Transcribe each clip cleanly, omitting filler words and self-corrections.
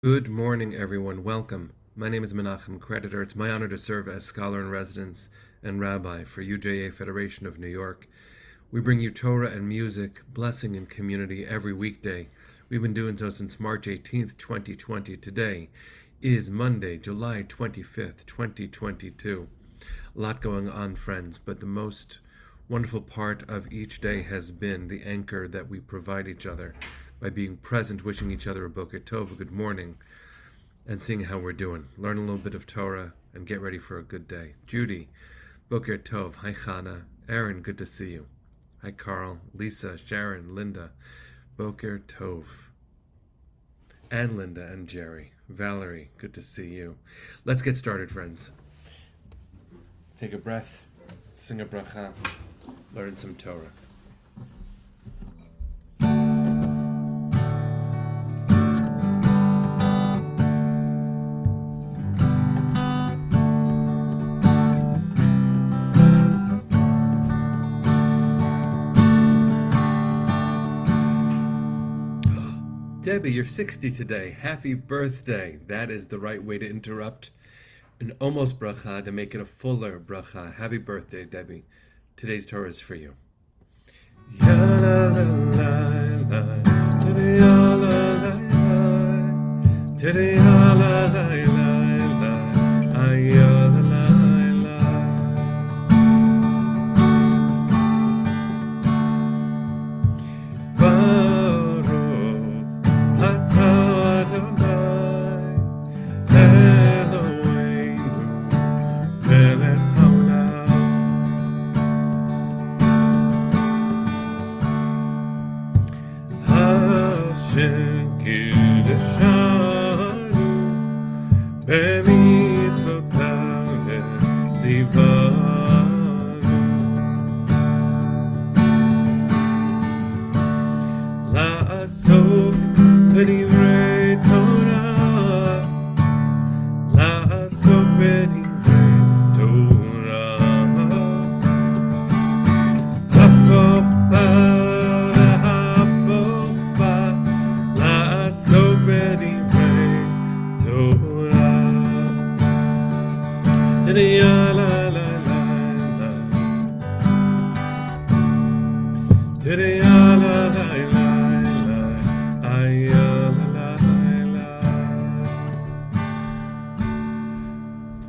Good morning, everyone. Welcome. My name is Menachem Creditor. It's my honor to serve as scholar in residence and rabbi for UJA Federation of New York. We bring you Torah and music, blessing, and community every weekday. We've been doing so since March 18th, 2020. Today is Monday, July 25th, 2022. A lot going on, friends, but the most wonderful part of each day has been the anchor that we provide each other by being present, wishing each other a Boker Tov, a good morning, and seeing how we're doing. Learn a little bit of Torah and get ready for a good day. Judy, Boker Tov. Hi, Chana. Aaron, good to see you. Hi, Carl, Lisa, Sharon, Linda. Boker Tov. And Linda and Jerry. Valerie, good to see you. Let's get started, friends. Take a breath, sing a bracha, learn some Torah. Debbie, you're 60 today. Happy birthday. That is the right way to interrupt an almost bracha to make it a fuller bracha. Happy birthday, Debbie. Today's Torah is for you.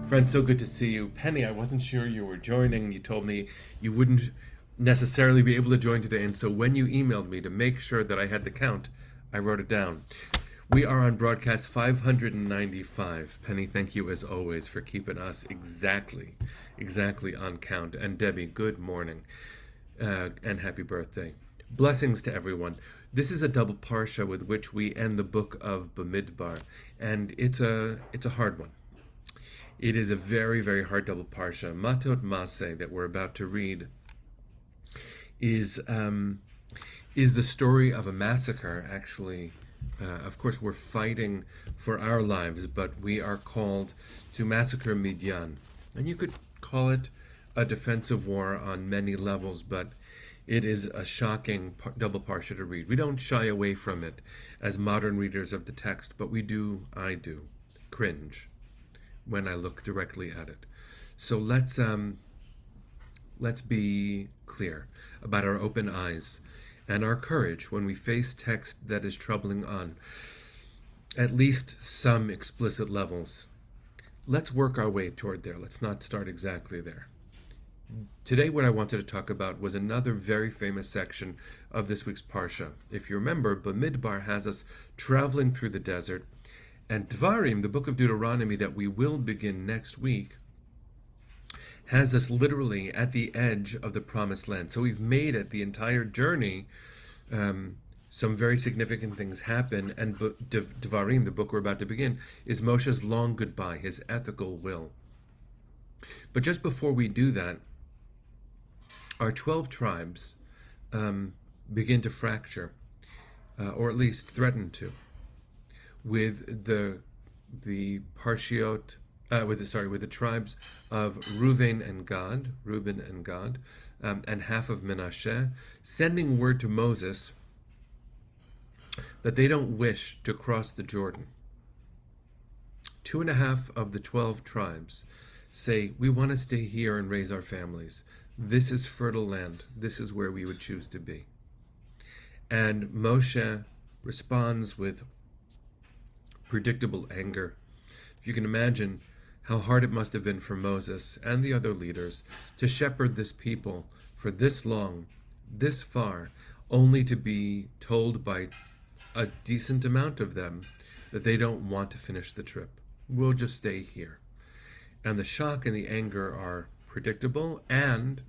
Friends, so good to see you. Penny, I wasn't sure you were joining. You told me you wouldn't necessarily be able to join today, and so when you emailed me to make sure that I had the count, I wrote it down. We are on broadcast 595. Penny, thank you as always for keeping us exactly on count. And Debbie, good morning and happy birthday. Blessings to everyone. This is a double parsha with which we end the book of Bamidbar, and it's a hard one. It is a very, very hard double parsha. Matot Maseh that we're about to read is the story of a massacre. Actually, of course, we're fighting for our lives, but we are called to massacre Midian, and you could call it a defensive war on many levels, but it is a shocking double parsha to read. We don't shy away from it as modern readers of the text, but I do, cringe when I look directly at it. So let's be clear about our open eyes and our courage when we face text that is troubling on at least some explicit levels. Let's work our way toward there. Let's not start exactly there. Today what I wanted to talk about was another very famous section of this week's Parsha. If you remember, Bamidbar has us traveling through the desert, and Dvarim, the book of Deuteronomy that we will begin next week, has us literally at the edge of the promised land. So we've made it the entire journey. Some very significant things happen, and Dvarim, the book we're about to begin, is Moshe's long goodbye, his ethical will. But just before we do that, our 12 tribes begin to fracture, or at least threaten to, with the parshiot, with the tribes of Reuben and Gad, and half of Menashe, sending word to Moses that they don't wish to cross the Jordan. 2.5 of the 12 tribes say, we want to stay here and raise our families. This is fertile land. This is where we would choose to be. And Moshe responds with predictable anger. If you can imagine how hard it must have been for Moses and the other leaders to shepherd this people for this long, this far, only to be told by a decent amount of them that they don't want to finish the trip. We'll just stay here. And the shock and the anger are predictable, and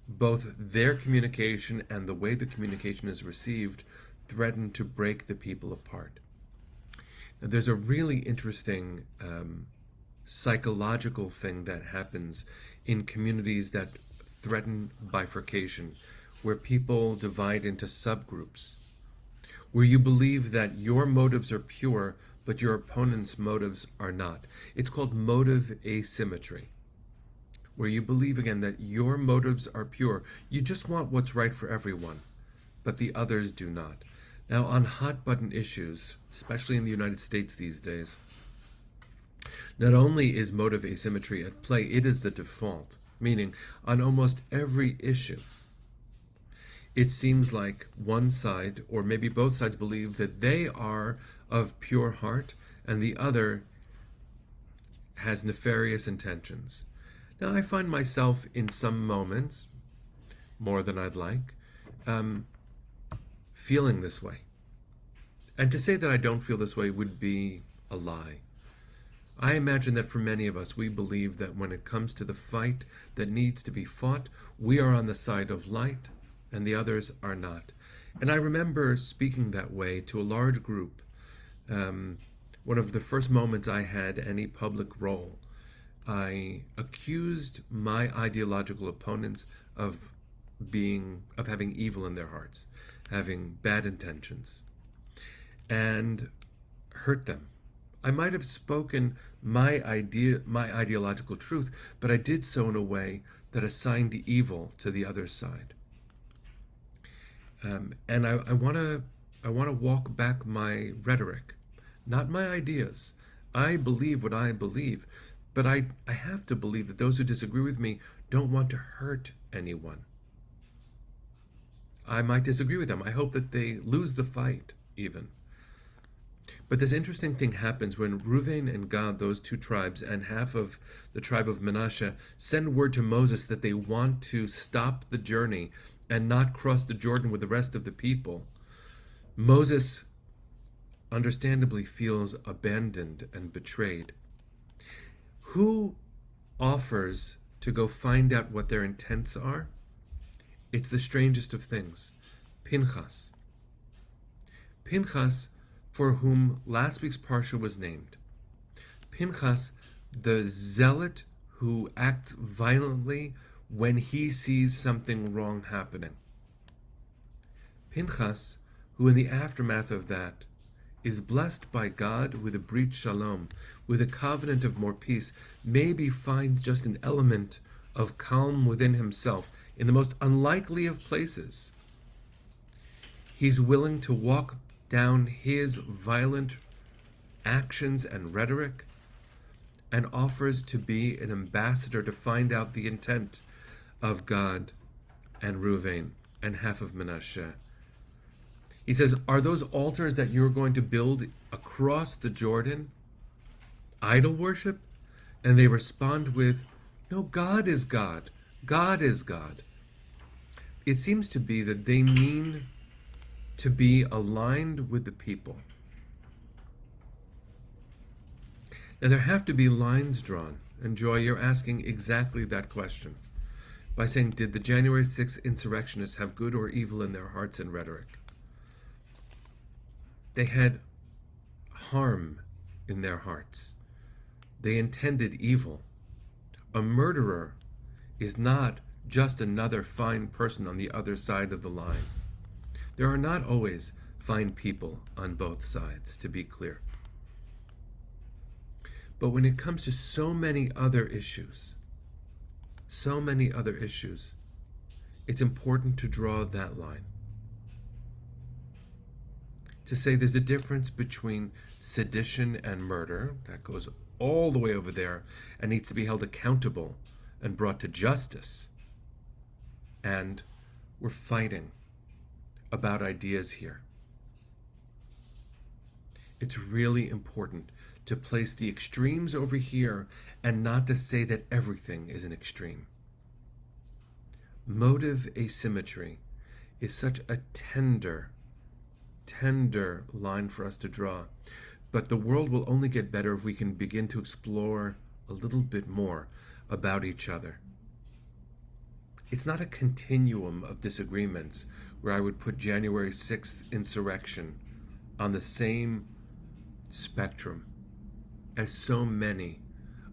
both their communication and the way the communication is received threaten to break the people apart. Now, there's a really interesting psychological thing that happens in communities that threaten bifurcation, where people divide into subgroups, where you believe that your motives are pure, but your opponent's motives are not. It's called motive asymmetry, where you believe, again, that your motives are pure. You just want what's right for everyone, but the others do not. Now, on hot-button issues, especially in the United States these days, not only is motive asymmetry at play, it is the default, meaning on almost every issue, it seems like one side, or maybe both sides, believe that they are of pure heart and the other has nefarious intentions. Now, I find myself in some moments, more than I'd like, feeling this way. And to say that I don't feel this way would be a lie. I imagine that for many of us, we believe that when it comes to the fight that needs to be fought, we are on the side of light and the others are not. And I remember speaking that way to a large group. One of the first moments I had any public role, I accused my ideological opponents of having evil in their hearts, having bad intentions, and hurt them. I might have spoken my ideological truth, but I did so in a way that assigned evil to the other side. And I want to walk back my rhetoric, not my ideas. I believe what I believe, but I have to believe that those who disagree with me don't want to hurt anyone. I might disagree with them. I hope that they lose the fight, even. But this interesting thing happens when Reuven and Gad, those two tribes, and half of the tribe of Manasseh, send word to Moses that they want to stop the journey and not cross the Jordan with the rest of the people. Moses understandably feels abandoned and betrayed. Who offers to go find out what their intents are? It's the strangest of things. Pinchas. Pinchas, for whom last week's parsha was named. Pinchas, the zealot who acts violently when he sees something wrong happening. Pinchas, who in the aftermath of that is blessed by God with a brit shalom, with a covenant of more peace, maybe finds just an element of calm within himself in the most unlikely of places. He's willing to walk down his violent actions and rhetoric and offers to be an ambassador to find out the intent of Gad and Reuven and half of Manasseh. He says, are those altars that you're going to build across the Jordan idol worship? And they respond with, no, God is God. God is God. It seems to be that they mean to be aligned with the people. Now, there have to be lines drawn. And Joy, you're asking exactly that question by saying, did the January 6th insurrectionists have good or evil in their hearts and rhetoric? They had harm in their hearts. They intended evil. A murderer is not just another fine person on the other side of the line. There are not always fine people on both sides, to be clear. But when it comes to so many other issues, it's important to draw that line. to say there's a difference between sedition and murder, that goes all the way over there and needs to be held accountable and brought to justice. And we're fighting about ideas here. It's really important to place the extremes over here and not to say that everything is an extreme. Motive asymmetry is such a tender line for us to draw, but the world will only get better if we can begin to explore a little bit more about each other. It's not a continuum of disagreements where I would put January 6th insurrection on the same spectrum as so many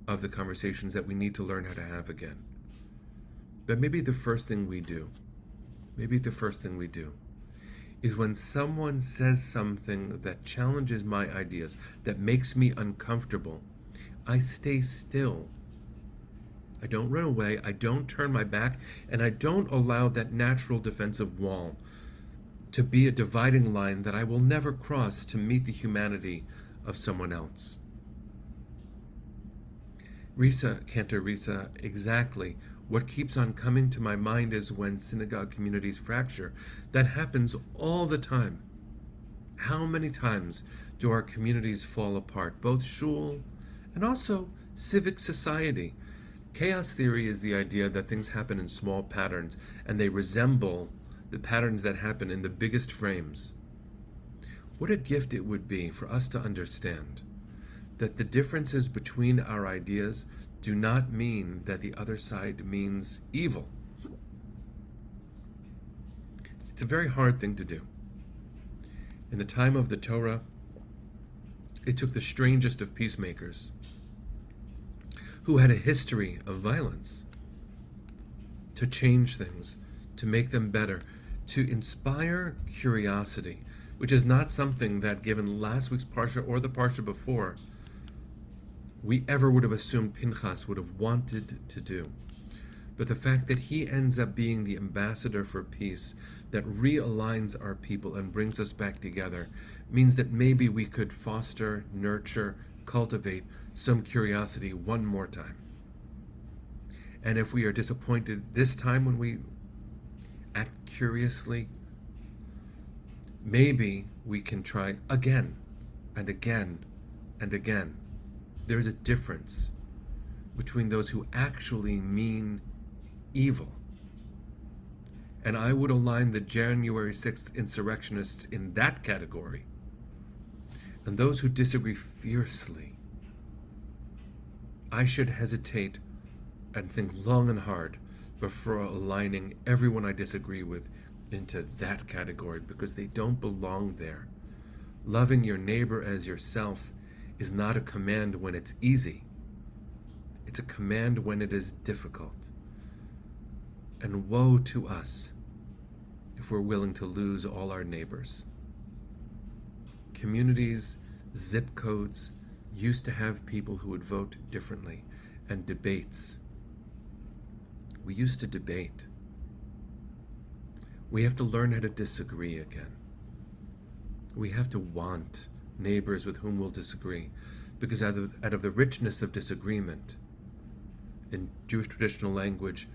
of the conversations that we need to learn how to have again. But maybe the first thing we do is when someone says something that challenges my ideas, that makes me uncomfortable, I stay still. I don't run away, I don't turn my back, and I don't allow that natural defensive wall to be a dividing line that I will never cross to meet the humanity of someone else. Cantor Risa, exactly what keeps on coming to my mind is when synagogue communities fracture. That happens all the time. How many times do our communities fall apart, both shul and also civic society? Chaos theory is the idea that things happen in small patterns and they resemble the patterns that happen in the biggest frames. What a gift it would be for us to understand that the differences between our ideas do not mean that the other side means evil. It's a very hard thing to do. In the time of the Torah, it took the strangest of peacemakers who had a history of violence to change things, to make them better, to inspire curiosity, which is not something that, given last week's Parsha or the Parsha before, we ever would have assumed Pinchas would have wanted to do. But the fact that he ends up being the ambassador for peace that realigns our people and brings us back together means that maybe we could foster, nurture, cultivate some curiosity one more time. And if we are disappointed this time when we act curiously, maybe we can try again and again and again. There's a difference between those who actually mean evil. And I would align the January 6th insurrectionists in that category. And those who disagree fiercely, I should hesitate and think long and hard before aligning everyone I disagree with into that category, because they don't belong there. Loving your neighbor as yourself is not a command when it's easy. It's a command when it is difficult. And woe to us if we're willing to lose all our neighbors. Communities, zip codes used to have people who would vote differently, and debates. We used to debate. We have to learn how to disagree again. We have to want neighbors with whom we'll disagree, because out of the richness of disagreement, in Jewish traditional language,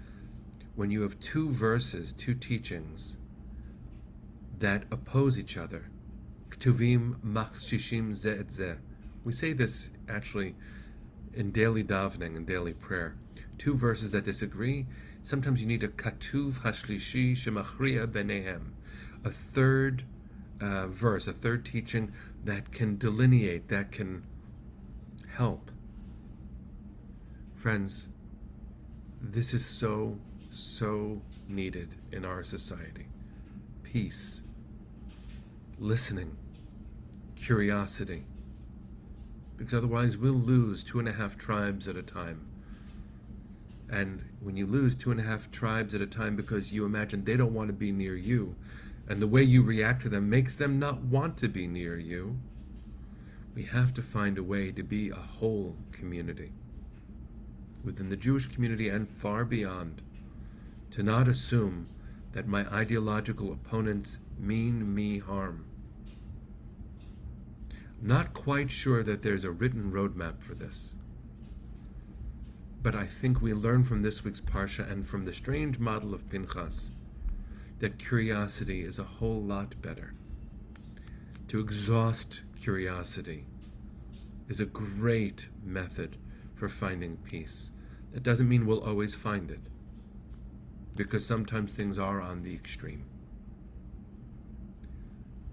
when you have two verses, two teachings that oppose each other, ktuvim machshishim ze et ze. We say this actually in daily davening and daily prayer. Two verses that disagree, sometimes you need a katuv hashlishi shemachriya benehem, a third verse, a third teaching that can delineate, that can help. Friends, this is so needed in our society. Peace, listening, curiosity, because otherwise we'll lose 2.5 tribes at a time. And when you lose 2.5 tribes at a time because you imagine they don't want to be near you, and the way you react to them makes them not want to be near you, we have to find a way to be a whole community within the Jewish community and far beyond, to not assume that my ideological opponents mean me harm. Not quite sure that there's a written roadmap for this. But I think we learn from this week's Parsha and from the strange model of Pinchas that curiosity is a whole lot better. To exhaust curiosity is a great method for finding peace. That doesn't mean we'll always find it, because sometimes things are on the extreme.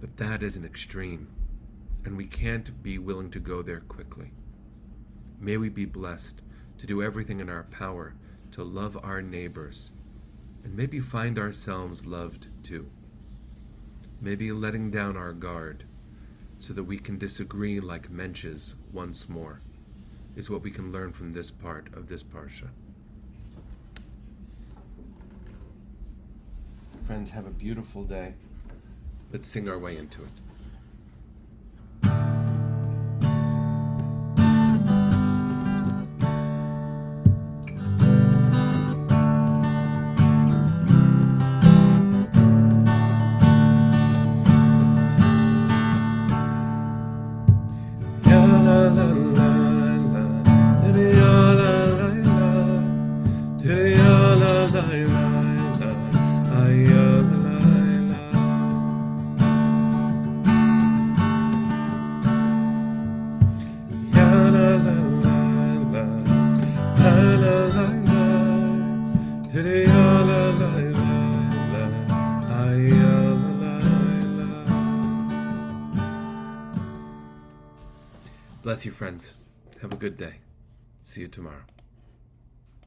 But that is an extreme, and we can't be willing to go there quickly. May we be blessed to do everything in our power to love our neighbors, and maybe find ourselves loved too. Maybe letting down our guard so that we can disagree like menches once more is what we can learn from this part of this Parsha. Friends, have a beautiful day. Let's sing our way into it. Bless you, friends. Have a good day. See you tomorrow.